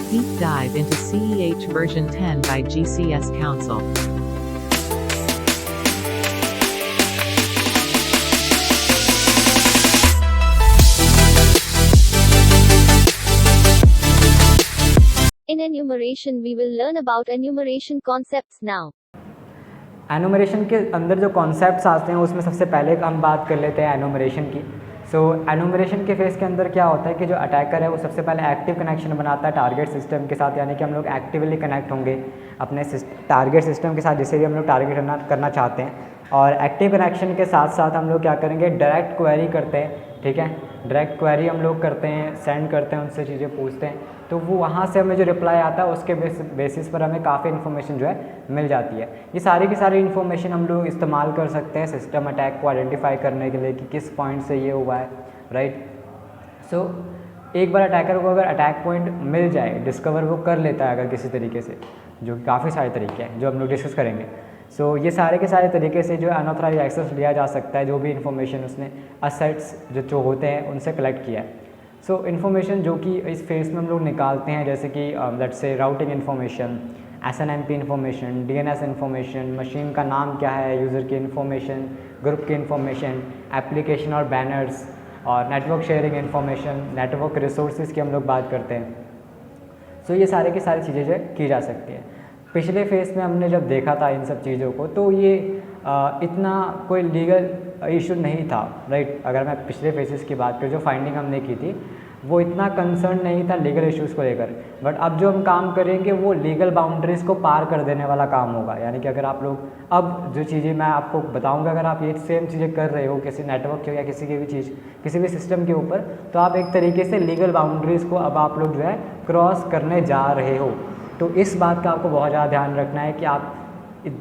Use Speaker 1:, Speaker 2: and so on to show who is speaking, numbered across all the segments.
Speaker 1: Deep dive into CEH version 10 by GCS Council.
Speaker 2: In enumeration, we will learn about enumeration concepts now.
Speaker 3: Enumeration के अंदर जो concepts आते हैं उसमें सबसे पहले हम बात कर लेते हैं एनुमरेशन की। एनुमरेशन के फेज़ के अंदर क्या होता है कि जो अटैकर है वो सबसे पहले एक्टिव कनेक्शन बनाता है टारगेट सिस्टम के साथ, यानी कि हम लोग एक्टिवली कनेक्ट होंगे अपने टारगेट सिस्टम के साथ जिसे भी हम लोग टारगेट करना चाहते हैं। और एक्टिव कनेक्शन के साथ साथ हम लोग क्या करेंगे, डायरेक्ट क्वेरी करते हैं। ठीक है, डायरेक्ट क्वेरी हम लोग करते हैं, सेंड करते हैं, उनसे चीज़ें पूछते हैं, तो वो वहाँ से हमें जो रिप्लाई आता है उसके बेसिस पर हमें काफ़ी इन्फॉर्मेशन जो है मिल जाती है। ये सारी की सारी इन्फॉर्मेशन हम लोग इस्तेमाल कर सकते हैं सिस्टम अटैक को आइडेंटिफाई करने के लिए कि किस पॉइंट से ये हुआ है, राइट। एक बार अटैकर को अगर अटैक पॉइंट मिल जाए, डिस्कवर वो कर लेता है अगर किसी तरीके से, जो काफ़ी सारे तरीके हैं जो हम लोग डिस्कस करेंगे। ये सारे के सारे तरीके से जो अनऑथराइज एक्सेस लिया जा सकता है, जो भी इन्फॉर्मेशन उसने असेट्स जो होते हैं उनसे कलेक्ट किया है। इन्फॉर्मेशन जो कि इस फेज़ में हम लोग निकालते हैं, जैसे कि let's say routing information, SNMP information, DNS information, machine का नाम क्या है, यूज़र की इन्फॉर्मेशन, ग्रुप की इन्फॉर्मेशन, एप्लीकेशन और बैनर्स, और network sharing information, network resources की हम लोग बात करते हैं। ये सारे की सारी चीज़ें जो की जा सकती है। पिछले फेज़ में हमने जब देखा था इन सब चीज़ों को, तो ये इतना कोई लीगल इशू नहीं था, राइट। अगर मैं पिछले फेसेस की बात करूँ, जो फाइंडिंग हमने की थी, वो इतना कंसर्न नहीं था लीगल इश्यूज़ को लेकर। बट अब जो हम काम करेंगे वो लीगल बाउंड्रीज़ को पार कर देने वाला काम होगा। यानी कि अगर आप लोग, अब जो चीज़ें मैं आपको बताऊंगा, अगर आप ये सेम चीज़ें कर रहे हो किसी नेटवर्क के या किसी की भी चीज़, किसी भी सिस्टम के ऊपर, तो आप एक तरीके से लीगल बाउंड्रीज़ को अब आप लोग जो है क्रॉस करने जा रहे हो। तो इस बात का आपको बहुत ज़्यादा ध्यान रखना है कि आप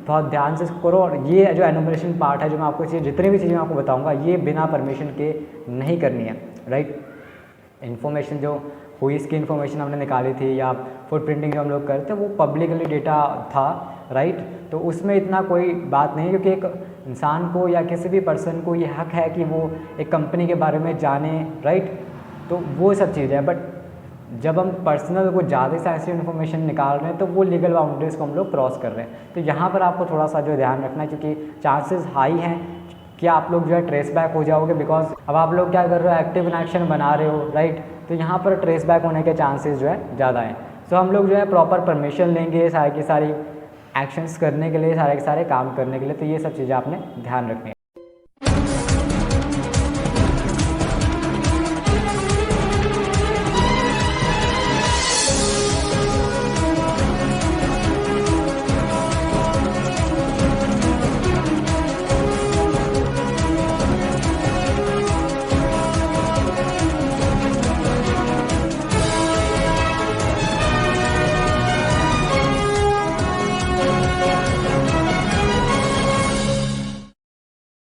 Speaker 3: बहुत ध्यान से करो। और ये जो एनुमरेशन पार्ट है, जो मैं आपको जितनी भी चीज़ें मैं आपको बताऊंगा, ये बिना परमिशन के नहीं करनी है, राइट। इन्फॉर्मेशन जो हुई, इसकी इन्फॉर्मेशन हमने निकाली थी, या फुटप्रिंटिंग जो हम लोग करते हैं, वो पब्लिकली डेटा था, राइट। तो उसमें इतना कोई बात नहीं है, क्योंकि एक इंसान को या किसी भी पर्सन को ये हक है कि वो एक कंपनी के बारे में जाने, राइट। तो वो सब चीज़ें हैं। बट जब हम पर्सनल को ज़्यादा सेंसिटिव इन्फॉर्मेशन निकाल रहे हैं, तो वो लीगल बाउंड्रीज़ को हम लोग क्रॉस कर रहे हैं। तो यहाँ पर आपको थोड़ा सा जो ध्यान रखना है, क्योंकि चांसेस हाई हैं कि आप लोग जो है ट्रेस बैक हो जाओगे। बिकॉज अब आप लोग क्या कर रहे हो, एक्टिव कनेक्शन बना रहे हो, राइट। तो यहाँ पर ट्रेस बैक होने के चांसेस जो है ज़्यादा हैं। हम लोग जो है प्रॉपर परमिशन लेंगे सारी की सारी एक्शंस करने के लिए, सारे के सारे काम करने के लिए। तो ये सब चीज़ें आपने ध्यान रखनी है।